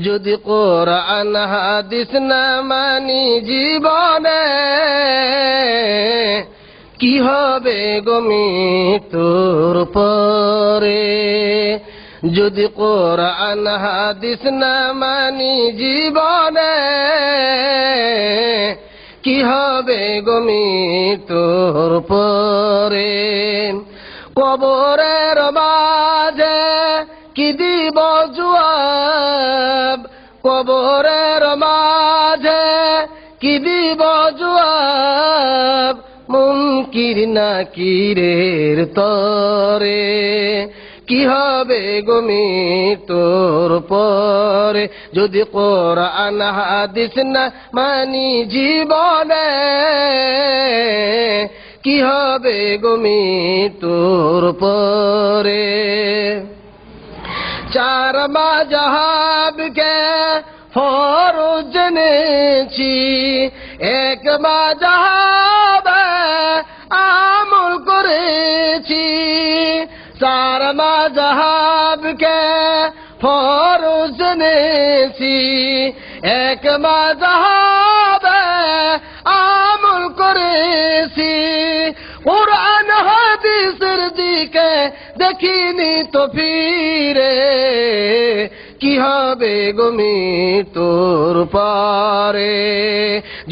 যদি কোরআন হাদিস না মানি জীবনে কি হবে গো মৃত্যুর পরে। যদি কোরআন হাদিস না মানি জীবনে কি হবে গো মৃত্যুর পরে। কবরের মাঝে কি দিব জবাব, কবরের মাঝে কি দিব জবাব, মুনকির নাকিরের তরে কি হবে গো মৃত্যুর পরে। যদি কোরআন হাদিস না মানি জীবনে কি হবে গো মৃত্যুর পরে। চার মাযহাবকে ফরজ জেনেছি, এক মাযহাবে আমল করেছি। চার মাযহাবকে ফরজ জেনেছি, এক মাযহাবে আমল করেছি। কুরআন হাদিসের দিকে দেখিনি তো ফিরে কি হবে গো মৃত্যুর পরে।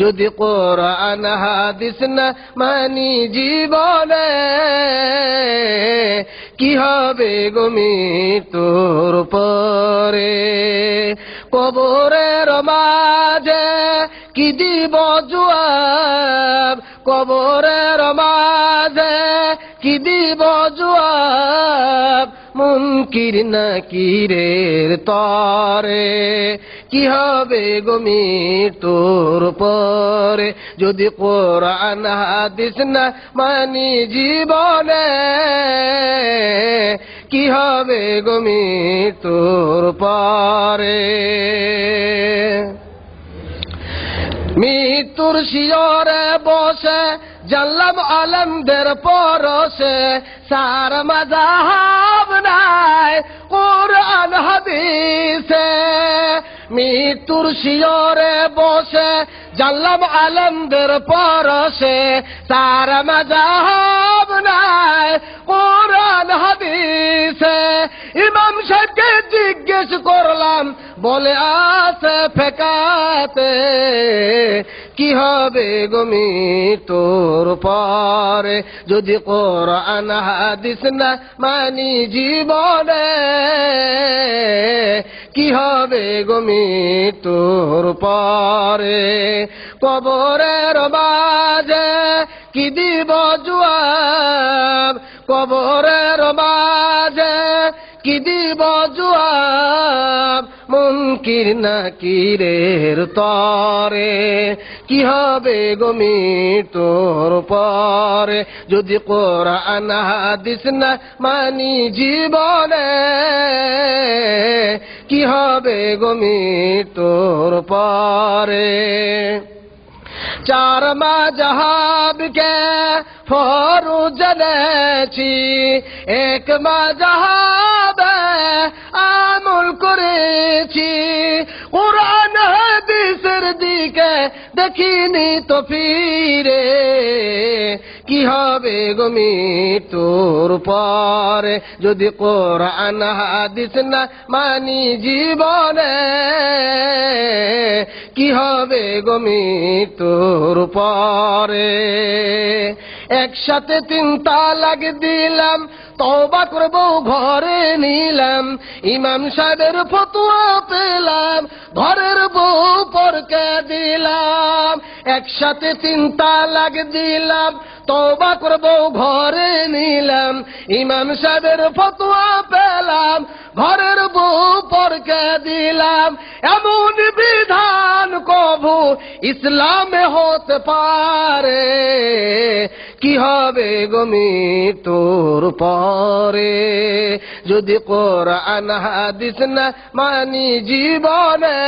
যদি কোরআন হাদিস না মানি জীবনে কি হবে গো মৃত্যুর পরে। কবরের মাঝে কি দিব জবাব, কবরের মাঝে কি দিব জবাব, মুনকির নাকিরের তরে কি হবে গো মৃত্যুর পরে। যদি কোরআন হাদিস না মানি জীবনে কি হবে গো মৃত্যুর পরে। মৃত্যুর শিয়রে বসে জানলাম আলেমদের পরশে, চার মাযহাব নাই কুরআন হাদিসে। মৃত্যুর শিয়রে বসে জানলাম আলেমদের পরশে, চার মাযহাব নাই কুরআন হাদিসে। ইমাম সাহেবকে জিজ্ঞেস করলাম বলে আছে ফেকাতে কি হবে গো মৃত্যুর পরে। যদি কোরআন হাদিস না মানি জীবনে কি হবে গো মৃত্যুর পরে। কবরের মাঝে কি দিব জবাব, কবরের মাঝে কি দিব জবাব, মুনকির নাকিরের তরে কি হবে গো মৃত্যুর পরে। যদি কোরআন হাদিস না মানি জীবনে কি হবে গো মৃত্যুর পরে। চার মাযহাবকে ফরজ জেনেছি, এক মাযহাবে আমল করেছি। কুরআন হাদিসের দিকে দেখিনি তো ফিরে কি হবে গো মৃত্যুর পরে। যদি কোরআন হাদিস না মানি জীবনে কি হবে গো মৃত্যুর পরে। একসাথে 3 তালাক দিলাম, তওবা করব ঘরে নিলাম। ইমাম সাহেবের ফতোয়া পেলাম, ঘরের বউ পরকে দিলাম। একসাথে 3 তালাক দিলাম, তওবা করব ঘরে নিলাম। ইমাম সাহেবের ফতোয়া পেলাম, ঘরের বউ পরকে দিলাম। এমন বিধান কবু ইসলামে হতে পারে কি হবে গো মৃত্যুর পরে। যদি কোরআন হাদিস না মানি জীবনে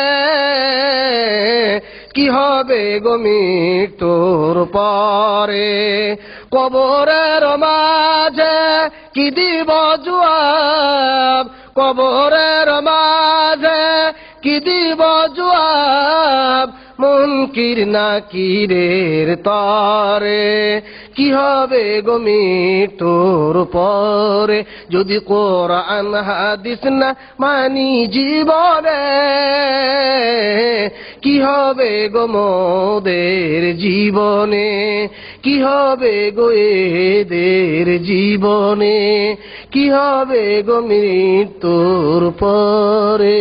কি হবে গো মৃত্যুর পরে। কবরের মাঝে কি দিব জবাব, কবরের মাঝে কি দিব জবাব মুনকির নাকিরের তরে কি হবে গো মৃত্যুর পরে যদি কোরআন হাদিস না মানি জীবনে কি হবে গো মোদের জীবনে কি হবে গো এদের জীবনে কি হবে গো মৃত্যুর পরে